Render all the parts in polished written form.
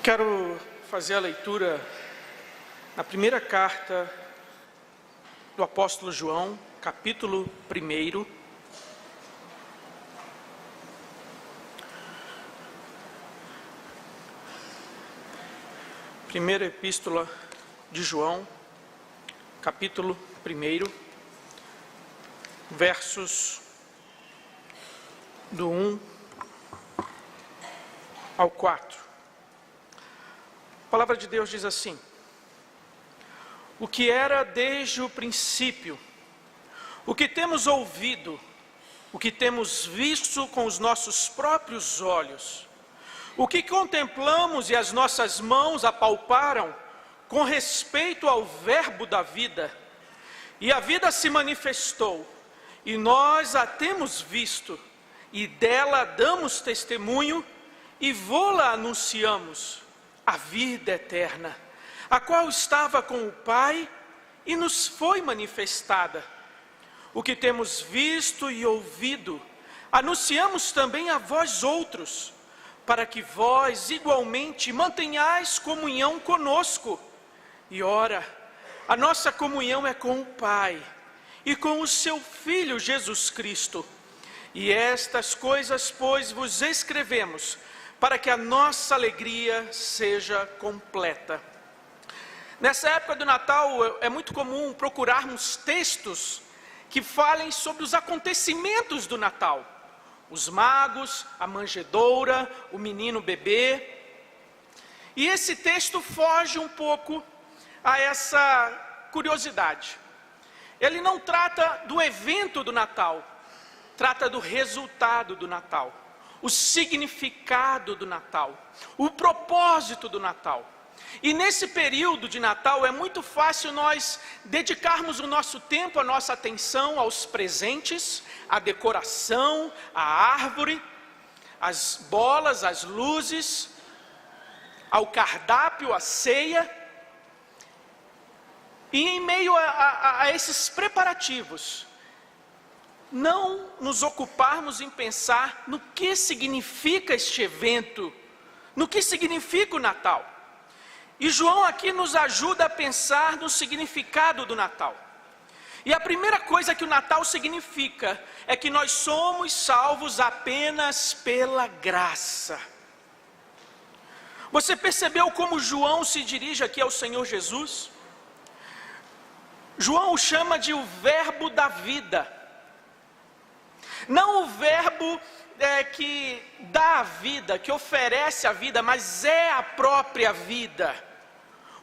Quero fazer a leitura na primeira carta do apóstolo João, capítulo 1. Primeira epístola de João, capítulo 1, versos do 1 ao 4. A palavra de Deus diz assim: o que era desde o princípio, o que temos ouvido, o que temos visto com os nossos próprios olhos, o que contemplamos e as nossas mãos apalparam com respeito ao verbo da vida, e a vida se manifestou, e nós a temos visto, e dela damos testemunho, e vô-la anunciamos, a vida eterna, a qual estava com o Pai e nos foi manifestada. O que temos visto e ouvido, anunciamos também a vós outros, para que vós igualmente mantenhais comunhão conosco. E ora, a nossa comunhão é com o Pai e com o seu Filho Jesus Cristo. E estas coisas, pois, vos escrevemos, para que a nossa alegria seja completa. Nessa época do Natal é muito comum procurarmos textos que falem sobre os acontecimentos do Natal. Os magos, a manjedoura, o menino bebê. E esse texto foge um pouco a essa curiosidade. Ele não trata do evento do Natal, trata do resultado do Natal, o significado do Natal, o propósito do Natal. E nesse período de Natal é muito fácil nós dedicarmos o nosso tempo, a nossa atenção aos presentes, à decoração, à árvore, às bolas, às luzes, ao cardápio, à ceia. E em meio a esses preparativos, não nos ocuparmos em pensar no que significa este evento, no que significa o Natal. E João aqui nos ajuda a pensar no significado do Natal. E a primeira coisa que o Natal significa é que nós somos salvos apenas pela graça. Você percebeu como João se dirige aqui ao Senhor Jesus? João o chama de o verbo da vida. Não o verbo que dá a vida, que oferece a vida, mas é a própria vida.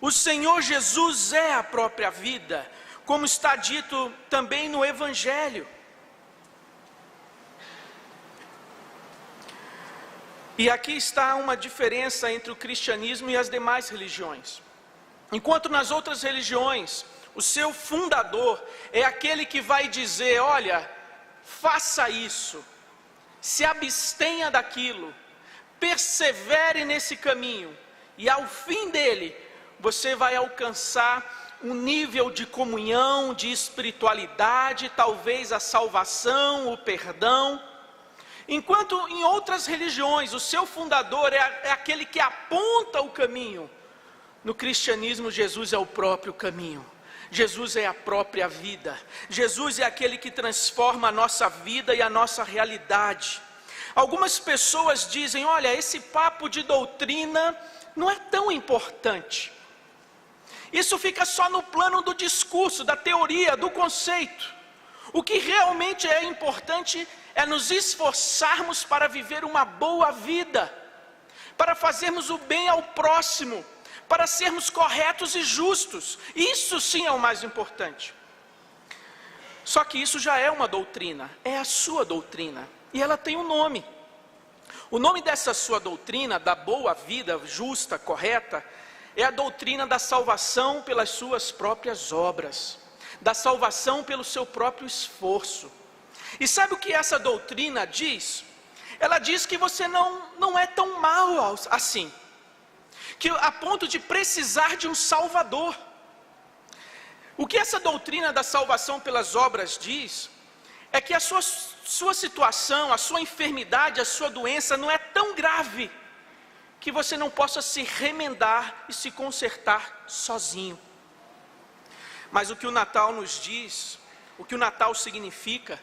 O Senhor Jesus é a própria vida, como está dito também no Evangelho. E aqui está uma diferença entre o cristianismo e as demais religiões. Enquanto nas outras religiões, o seu fundador é aquele que vai dizer: olha, faça isso, se abstenha daquilo, persevere nesse caminho, e ao fim dele, você vai alcançar um nível de comunhão, de espiritualidade, talvez a salvação, o perdão. Enquanto em outras religiões, o seu fundador é aquele que aponta o caminho. No cristianismo, Jesus é o próprio caminho. Jesus é a própria vida. Jesus é aquele que transforma a nossa vida e a nossa realidade. Algumas pessoas dizem: olha, esse papo de doutrina não é tão importante. Isso fica só no plano do discurso, da teoria, do conceito. O que realmente é importante é nos esforçarmos para viver uma boa vida, para fazermos o bem ao próximo, para sermos corretos e justos. Isso sim é o mais importante. Só que isso já é uma doutrina, é a sua doutrina, e ela tem um nome. O nome dessa sua doutrina, da boa vida justa, correta, é a doutrina da salvação pelas suas próprias obras, da salvação pelo seu próprio esforço. E sabe o que essa doutrina diz? Ela diz que você não é tão mal assim, que a ponto de precisar de um Salvador. O que essa doutrina da salvação pelas obras diz é que a sua situação, a sua enfermidade, a sua doença não é tão grave que você não possa se remendar e se consertar sozinho. Mas o que o Natal nos diz, o que o Natal significa,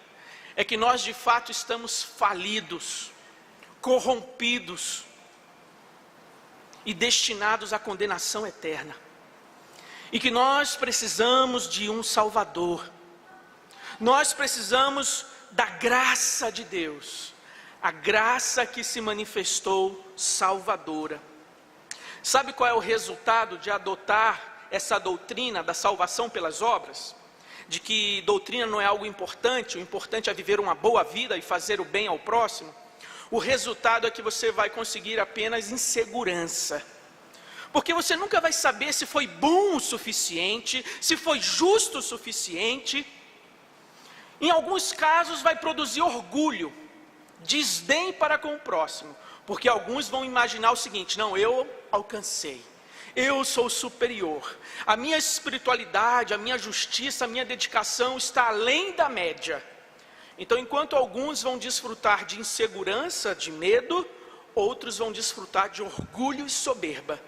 é que nós de fato estamos falidos, corrompidos e destinados à condenação eterna. E que nós precisamos de um Salvador. Nós precisamos da graça de Deus, a graça que se manifestou salvadora. Sabe qual é o resultado de adotar essa doutrina da salvação pelas obras? De que doutrina não é algo importante, o importante é viver uma boa vida e fazer o bem ao próximo? O resultado é que você vai conseguir apenas insegurança. Porque você nunca vai saber se foi bom o suficiente, se foi justo o suficiente. Em alguns casos vai produzir orgulho, desdém para com o próximo, porque alguns vão imaginar o seguinte: não, eu alcancei, eu sou superior, a minha espiritualidade, a minha justiça, a minha dedicação está além da média. Então, enquanto alguns vão desfrutar de insegurança, de medo, outros vão desfrutar de orgulho e soberba,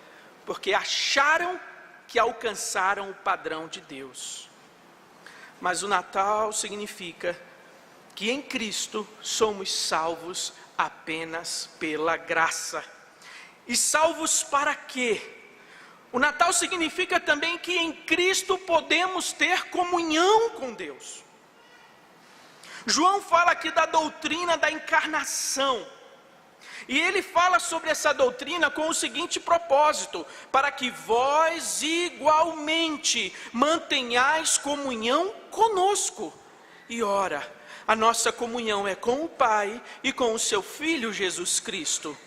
porque acharam que alcançaram o padrão de Deus. Mas o Natal significa que em Cristo somos salvos apenas pela graça. E salvos para quê? O Natal significa também que em Cristo podemos ter comunhão com Deus. João fala aqui da doutrina da encarnação. E ele fala sobre essa doutrina com o seguinte propósito: para que vós igualmente mantenhais comunhão conosco. E ora, a nossa comunhão é com o Pai e com o seu Filho Jesus Cristo.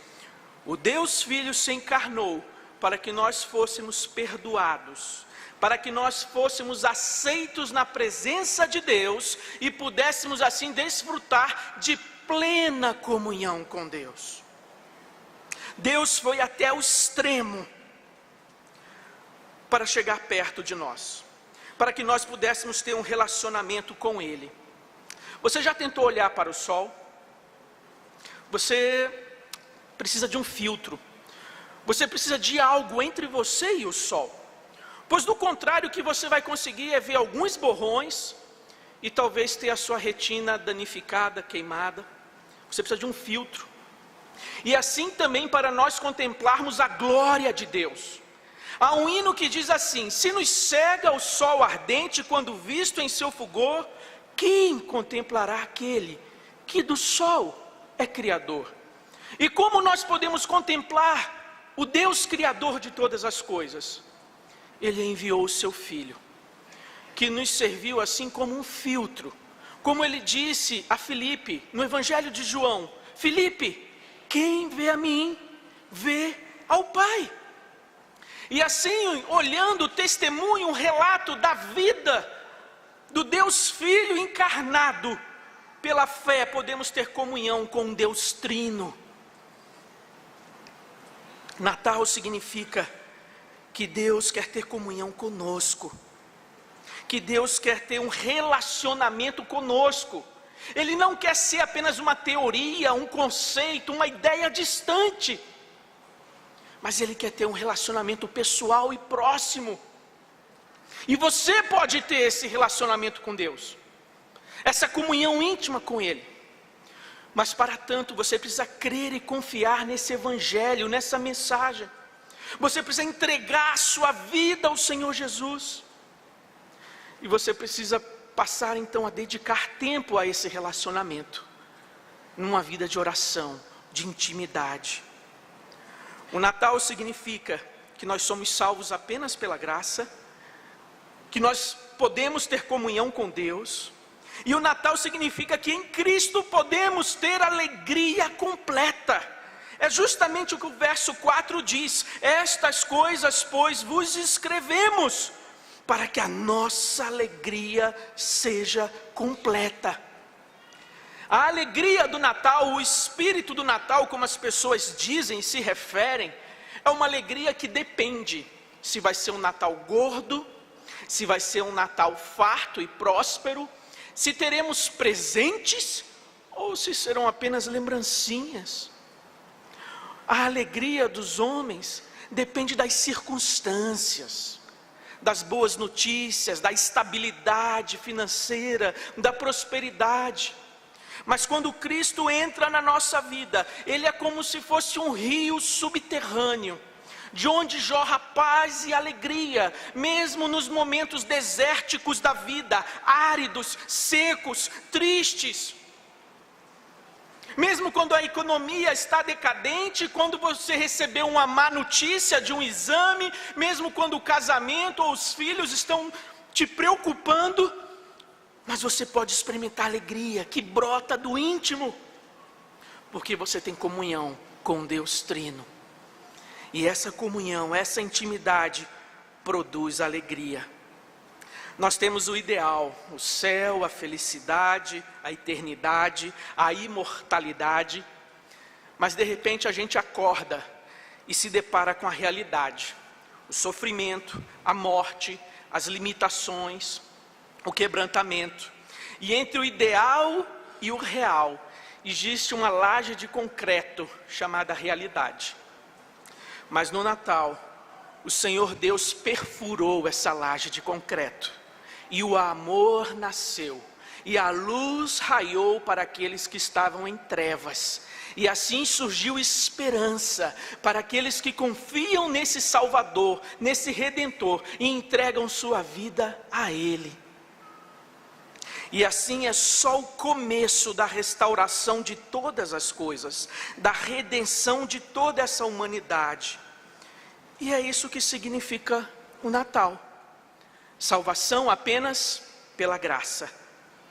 O Deus Filho se encarnou para que nós fôssemos perdoados, para que nós fôssemos aceitos na presença de Deus e pudéssemos assim desfrutar de plena comunhão com Deus. Deus foi até o extremo para chegar perto de nós, para que nós pudéssemos ter um relacionamento com Ele. Você já tentou olhar para o sol? Você precisa de um filtro. Você precisa de algo entre você e o sol. Pois do contrário, o que você vai conseguir é ver alguns borrões e talvez ter a sua retina danificada, queimada. Você precisa de um filtro. E assim também para nós contemplarmos a glória de Deus. Há um hino que diz assim: se nos cega o sol ardente quando visto em seu fulgor, quem contemplará aquele que do sol é criador? E como nós podemos contemplar o Deus criador de todas as coisas? Ele enviou o seu Filho, que nos serviu assim como um filtro. Como ele disse a Filipe no Evangelho de João: Filipe, quem vê a mim, vê ao Pai. E assim, olhando o testemunho, um relato da vida do Deus Filho encarnado, pela fé podemos ter comunhão com um Deus trino. Natal significa que Deus quer ter comunhão conosco, que Deus quer ter um relacionamento conosco. Ele não quer ser apenas uma teoria, um conceito, uma ideia distante, mas Ele quer ter um relacionamento pessoal e próximo. E você pode ter esse relacionamento com Deus, essa comunhão íntima com Ele. Mas para tanto você precisa crer e confiar nesse Evangelho, nessa mensagem. Você precisa entregar a sua vida ao Senhor Jesus. E você precisa passar então a dedicar tempo a esse relacionamento, numa vida de oração, de intimidade. O Natal significa que nós somos salvos apenas pela graça, que nós podemos ter comunhão com Deus, e o Natal significa que em Cristo podemos ter alegria completa. É justamente o que o verso 4 diz: estas coisas, pois, vos escrevemos, para que a nossa alegria seja completa. A alegria do Natal, o espírito do Natal, como as pessoas dizem e se referem, é uma alegria que depende se vai ser um Natal gordo, se vai ser um Natal farto e próspero, se teremos presentes ou se serão apenas lembrancinhas. A alegria dos homens depende das circunstâncias, das boas notícias, da estabilidade financeira, da prosperidade. Mas quando Cristo entra na nossa vida, Ele é como se fosse um rio subterrâneo, de onde jorra paz e alegria, mesmo nos momentos desérticos da vida, áridos, secos, tristes. Mesmo quando a economia está decadente, quando você recebeu uma má notícia de um exame, mesmo quando o casamento ou os filhos estão te preocupando, mas você pode experimentar alegria que brota do íntimo, porque você tem comunhão com Deus Trino. E essa comunhão, essa intimidade produz alegria. Nós temos o ideal, o céu, a felicidade, a eternidade, a imortalidade. Mas de repente a gente acorda e se depara com a realidade. O sofrimento, a morte, as limitações, o quebrantamento. E entre o ideal e o real, existe uma laje de concreto chamada realidade. Mas no Natal, o Senhor Deus perfurou essa laje de concreto. E o amor nasceu, e a luz raiou para aqueles que estavam em trevas. E assim surgiu esperança para aqueles que confiam nesse Salvador, nesse Redentor, e entregam sua vida a Ele. E assim é só o começo da restauração de todas as coisas, da redenção de toda essa humanidade. E é isso que significa o Natal. Salvação apenas pela graça,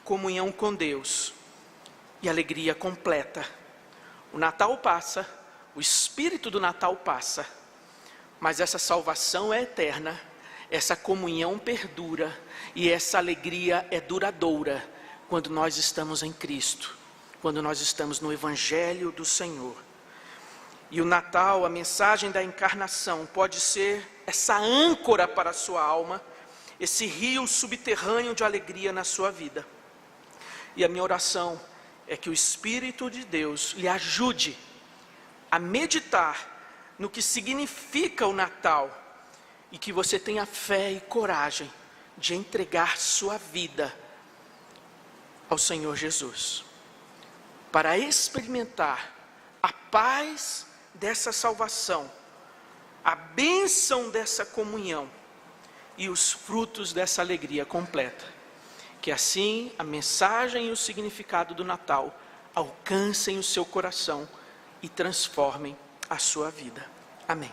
comunhão com Deus e alegria completa. O Natal passa, o espírito do Natal passa, mas essa salvação é eterna, essa comunhão perdura e essa alegria é duradoura quando nós estamos em Cristo, quando nós estamos no Evangelho do Senhor. E o Natal, a mensagem da encarnação, pode ser essa âncora para a sua alma, esse rio subterrâneo de alegria na sua vida. E a minha oração é que o Espírito de Deus lhe ajude a meditar no que significa o Natal e que você tenha fé e coragem de entregar sua vida ao Senhor Jesus, para experimentar a paz dessa salvação, a bênção dessa comunhão e os frutos dessa alegria completa. Que assim a mensagem e o significado do Natal alcancem o seu coração e transformem a sua vida. Amém.